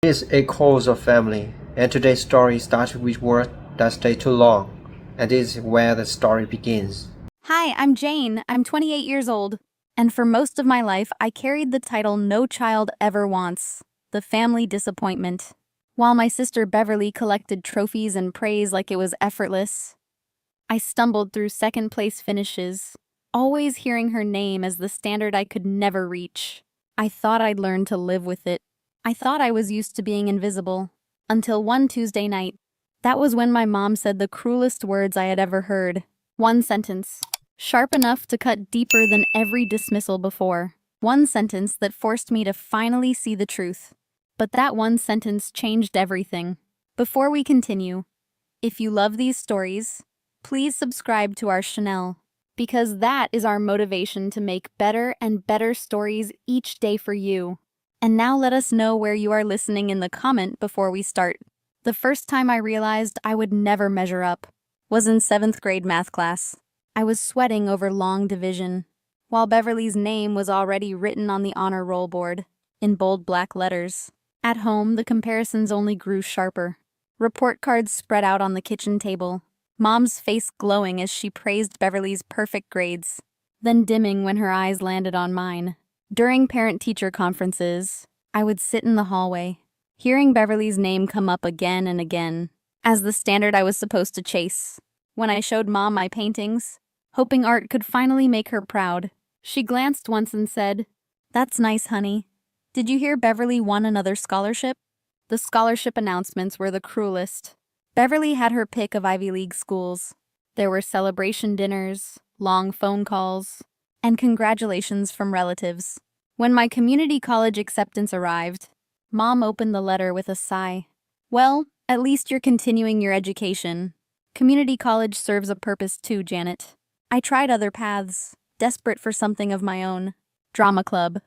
Is a cause of family, and today's story starts with words that stay too long, and this is where the story begins. Hi, I'm Jane. I'm 28 years old. And for most of my life, I carried the title no child ever wants, the family disappointment. While my sister Beverly collected trophies and praise like it was effortless, I stumbled through second place finishes, always hearing her name as the standard I could never reach. I thought I'd learn to live with it. I thought I was used to being invisible. Until one Tuesday night. That was when my mom said the cruelest words I had ever heard. One sentence, sharp enough to cut deeper than every dismissal before. One sentence that forced me to finally see the truth. But that one sentence changed everything. Before we continue, if you love these stories, please subscribe to our channel, because that is our motivation to make better and better stories each day for you. And now let us know where you are listening in the comment before we start. The first time I realized I would never measure up was in 7th grade math class. I was sweating over long division, while Beverly's name was already written on the honor roll board, in bold black letters. At home, the comparisons only grew sharper. Report cards spread out on the kitchen table, Mom's face glowing as she praised Beverly's perfect grades, then dimming when her eyes landed on mine. During parent-teacher conferences, I would sit in the hallway, hearing Beverly's name come up again and again, as the standard I was supposed to chase. When I showed Mom my paintings, hoping art could finally make her proud, she glanced once and said, "That's nice, honey. Did you hear Beverly won another scholarship?" The scholarship announcements were the cruelest. Beverly had her pick of Ivy League schools. There were celebration dinners, long phone calls, and congratulations from relatives. When my community college acceptance arrived, Mom opened the letter with a sigh. "Well, at least you're continuing your education. Community college serves a purpose too, Janet." I tried other paths, desperate for something of my own. Drama club,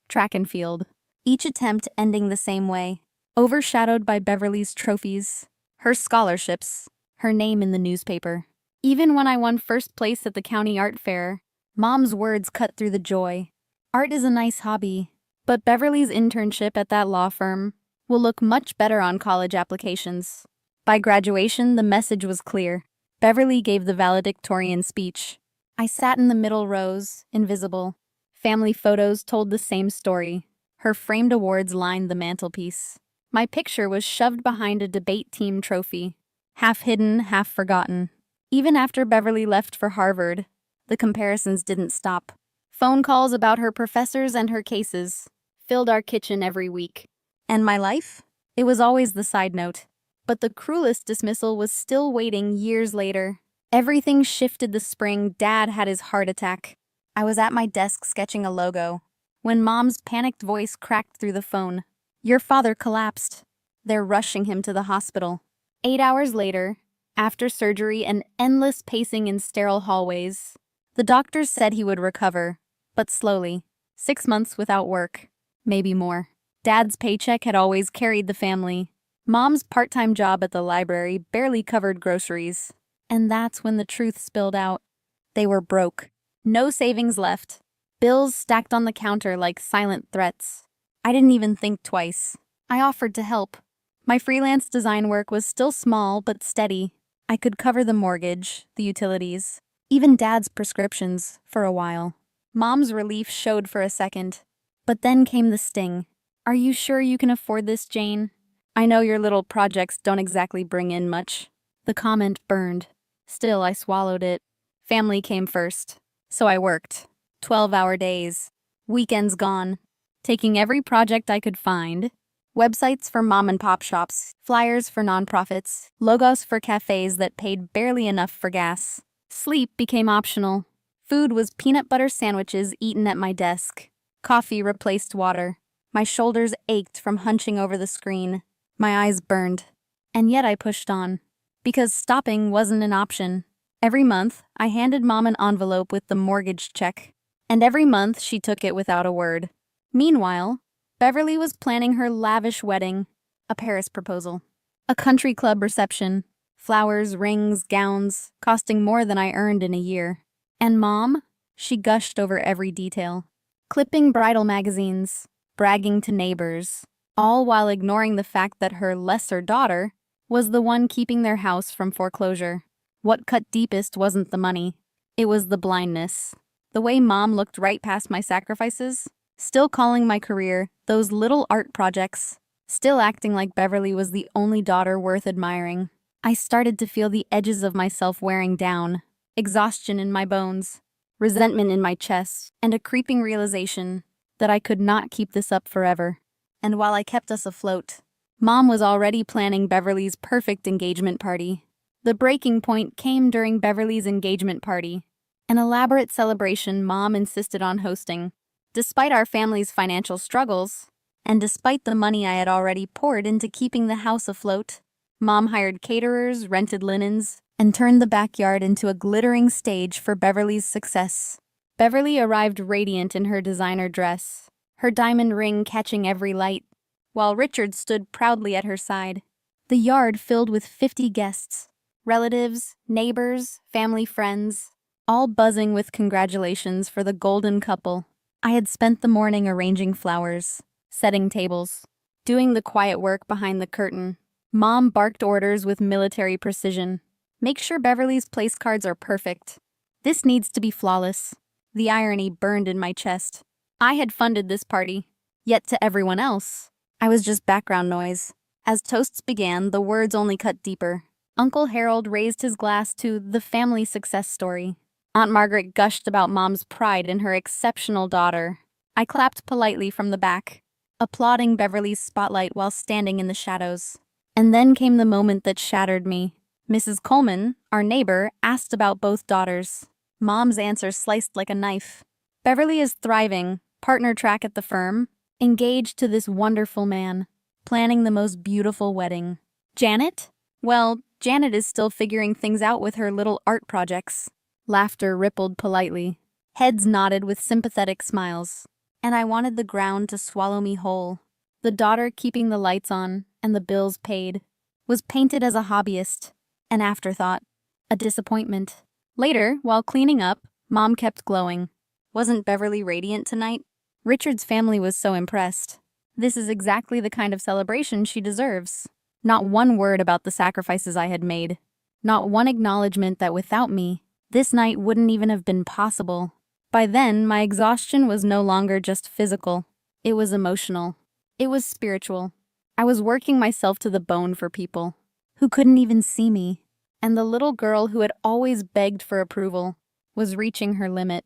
track and field. Each attempt ending the same way, overshadowed by Beverly's trophies, her scholarships, her name in the newspaper. Even when I won first place at the county art fair, Mom's words cut through the joy. "Art is a nice hobby, but Beverly's internship at that law firm will look much better on college applications." By graduation, the message was clear. Beverly gave the valedictorian speech. I sat in the middle rows, invisible. Family photos told the same story. Her framed awards lined the mantelpiece. My picture was shoved behind a debate team trophy, half hidden, half forgotten. Even after Beverly left for Harvard, the comparisons didn't stop. Phone calls about her professors and her cases filled our kitchen every week. And my life? It was always the side note. But the cruelest dismissal was still waiting years later. Everything shifted the spring Dad had his heart attack. I was at my desk sketching a logo, when Mom's panicked voice cracked through the phone. "Your father collapsed. They're rushing him to the hospital." 8 hours later, after surgery and endless pacing in sterile hallways, the doctors said he would recover, but slowly. 6 months without work, maybe more. Dad's paycheck had always carried the family. Mom's part-time job at the library barely covered groceries. And that's when the truth spilled out. They were broke. No savings left. Bills stacked on the counter like silent threats. I didn't even think twice. I offered to help. My freelance design work was still small but steady. I could cover the mortgage, the utilities, even Dad's prescriptions for a while. Mom's relief showed for a second. But then came the sting. "Are you sure you can afford this, Jane? I know your little projects don't exactly bring in much." The comment burned. Still, I swallowed it. Family came first. So I worked. 12-hour days. Weekends gone. Taking every project I could find. Websites for mom-and-pop shops, flyers for nonprofits, logos for cafes that paid barely enough for gas. Sleep became optional. Food was peanut butter sandwiches eaten at my desk. Coffee replaced water. My shoulders ached from hunching over the screen. My eyes burned. And yet I pushed on. Because stopping wasn't an option. Every month, I handed Mom an envelope with the mortgage check. And every month, she took it without a word. Meanwhile, Beverly was planning her lavish wedding, a Paris proposal, a country club reception, flowers, rings, gowns, costing more than I earned in a year. And Mom? She gushed over every detail. Clipping bridal magazines, bragging to neighbors, all while ignoring the fact that her lesser daughter was the one keeping their house from foreclosure. What cut deepest wasn't the money, it was the blindness. The way Mom looked right past my sacrifices, still calling my career those little art projects, still acting like Beverly was the only daughter worth admiring. I started to feel the edges of myself wearing down, exhaustion in my bones, resentment in my chest, and a creeping realization that I could not keep this up forever. And while I kept us afloat, Mom was already planning Beverly's perfect engagement party. The breaking point came during Beverly's engagement party, an elaborate celebration Mom insisted on hosting. Despite our family's financial struggles, and despite the money I had already poured into keeping the house afloat, Mom hired caterers, rented linens, and turned the backyard into a glittering stage for Beverly's success. Beverly arrived radiant in her designer dress, her diamond ring catching every light, while Richard stood proudly at her side. The yard filled with 50 guests, relatives, neighbors, family friends, all buzzing with congratulations for the golden couple. I had spent the morning arranging flowers, setting tables, doing the quiet work behind the curtain. Mom barked orders with military precision. Make sure Beverly's place cards are perfect. This needs to be flawless. The irony burned in my chest. I had funded this party, yet to everyone else, I was just background noise. As toasts began, the words only cut deeper. Uncle Harold raised his glass to the family success story. Aunt Margaret gushed about Mom's pride in her exceptional daughter. I clapped politely from the back, applauding Beverly's spotlight while standing in the shadows. And then came the moment that shattered me. Mrs. Coleman, our neighbor, asked about both daughters. Mom's answer sliced like a knife. Beverly is thriving, partner track at the firm, engaged to this wonderful man, planning the most beautiful wedding. Janet? Well, Janet is still figuring things out with her little art projects. Laughter rippled politely. Heads nodded with sympathetic smiles. And I wanted the ground to swallow me whole. The daughter keeping the lights on and the bills paid was painted as a hobbyist, an afterthought, a disappointment. Later, while cleaning up, Mom kept glowing. Wasn't Beverly radiant tonight? Richard's family was so impressed. This is exactly the kind of celebration she deserves. Not one word about the sacrifices I had made. Not one acknowledgement that without me, this night wouldn't even have been possible. By then, my exhaustion was no longer just physical. It was emotional. It was spiritual. I was working myself to the bone for people who couldn't even see me. And the little girl who had always begged for approval was reaching her limit.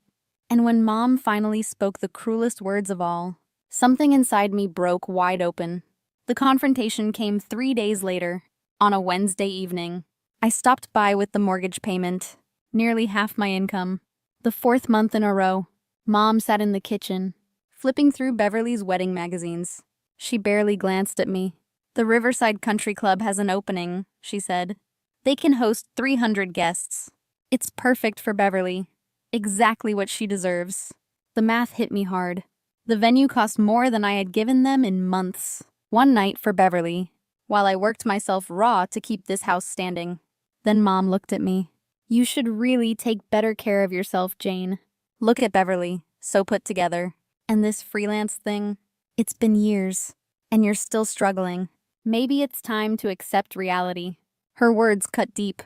And when Mom finally spoke the cruelest words of all, something inside me broke wide open. The confrontation came 3 days later, on a Wednesday evening. I stopped by with the mortgage payment, nearly half my income. The 4th month in a row, Mom sat in the kitchen, flipping through Beverly's wedding magazines. She barely glanced at me. The Riverside Country Club has an opening, she said. They can host 300 guests. It's perfect for Beverly. Exactly what she deserves. The math hit me hard. The venue cost more than I had given them in months. One night for Beverly, while I worked myself raw to keep this house standing. Then Mom looked at me. You should really take better care of yourself, Jane. Look at Beverly, so put together. And this freelance thing, it's been years, and you're still struggling. Maybe it's time to accept reality. Her words cut deep.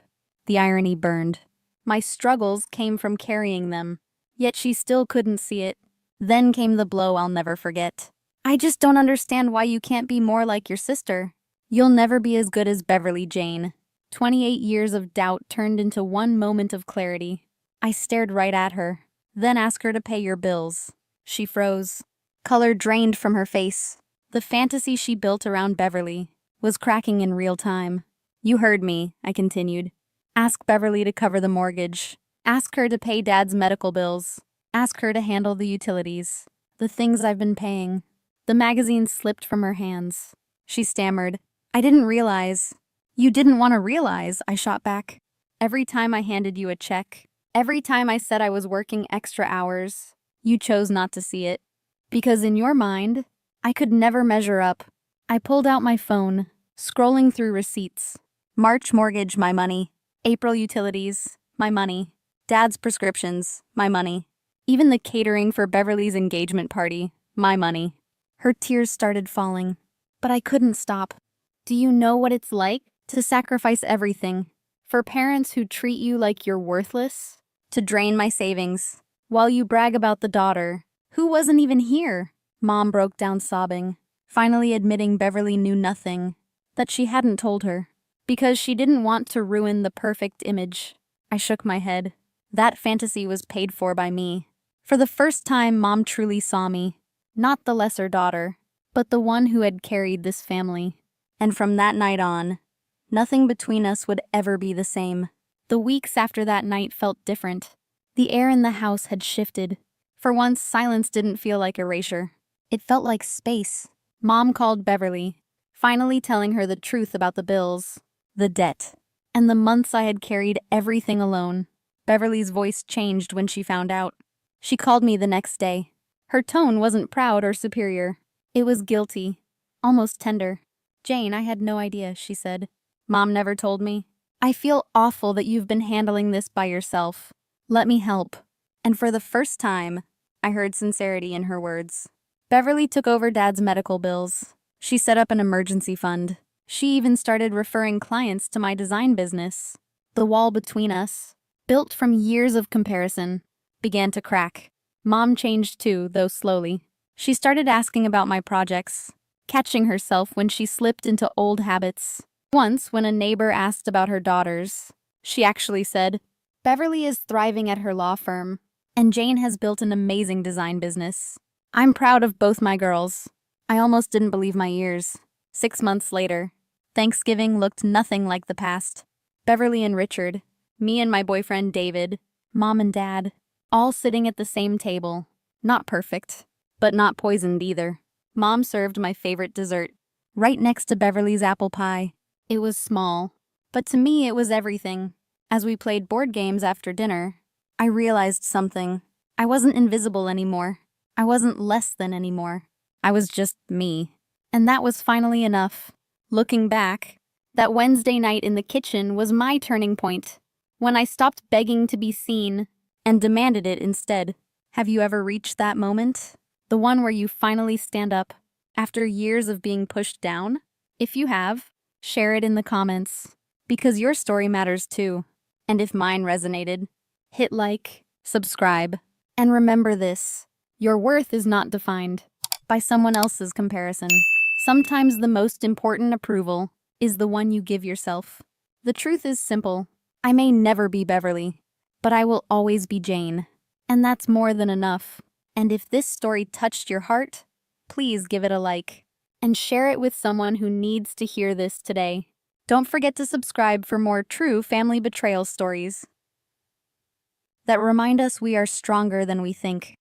The irony burned. My struggles came from carrying them, yet she still couldn't see it. Then came the blow I'll never forget. I just don't understand why you can't be more like your sister. You'll never be as good as Beverly, Jane. 28 years of doubt turned into one moment of clarity. I stared right at her, then asked her to pay your bills. She froze. Color drained from her face. The fantasy she built around Beverly was cracking in real time. You heard me, I continued. Ask Beverly to cover the mortgage. Ask her to pay Dad's medical bills. Ask her to handle the utilities. The things I've been paying. The magazine slipped from her hands. She stammered. I didn't realize. You didn't want to realize, I shot back. Every time I handed you a check, every time I said I was working extra hours, you chose not to see it. Because in your mind, I could never measure up. I pulled out my phone, scrolling through receipts. March mortgage, my money. April utilities, my money. Dad's prescriptions, my money. Even the catering for Beverly's engagement party, my money. Her tears started falling. but I couldn't stop. Do you know what it's like to sacrifice everything for parents who treat you like you're worthless? To drain my savings while you brag about the daughter who wasn't even here. Mom broke down sobbing, finally admitting Beverly knew nothing that she hadn't told her because she didn't want to ruin the perfect image. I shook my head. That fantasy was paid for by me. For the first time, Mom truly saw me, not the lesser daughter, but the one who had carried this family. And from that night on, nothing between us would ever be the same. The weeks after that night felt different. The air in the house had shifted. For once, silence didn't feel like erasure. It felt like space. Mom called Beverly, finally telling her the truth about the bills, the debt, and the months I had carried everything alone. Beverly's voice changed when she found out. She called me the next day. Her tone wasn't proud or superior. It was guilty, almost tender. "Jane, I had no idea," she said. "Mom never told me. I feel awful that you've been handling this by yourself. Let me help." And for the first time, I heard sincerity in her words. Beverly took over Dad's medical bills. She set up an emergency fund. She even started referring clients to my design business. The wall between us, built from years of comparison, began to crack. Mom changed too, though slowly. She started asking about my projects, catching herself when she slipped into old habits. Once, when a neighbor asked about her daughters, she actually said, "Beverly is thriving at her law firm, and Jane has built an amazing design business." I'm proud of both my girls. I almost didn't believe my ears. 6 months later, Thanksgiving looked nothing like the past. Beverly and Richard, me and my boyfriend David, Mom and Dad, all sitting at the same table. Not perfect, but not poisoned either. Mom served my favorite dessert, right next to Beverly's apple pie. It was small, but to me it was everything. As we played board games after dinner, I realized something. I wasn't invisible anymore. I wasn't less than anymore. I was just me. And that was finally enough. Looking back, that Wednesday night in the kitchen was my turning point, when I stopped begging to be seen and demanded it instead. Have you ever reached that moment? The one where you finally stand up after years of being pushed down? If you have, share it in the comments, because your story matters too. And if mine resonated, hit like, subscribe, and remember this: your worth is not defined by someone else's comparison. Sometimes the most important approval is the one you give yourself. The truth is simple. I may never be Beverly, but I will always be Jane. And that's more than enough. And if this story touched your heart, please give it a like and share it with someone who needs to hear this today. Don't forget to subscribe for more true family betrayal stories that remind us we are stronger than we think.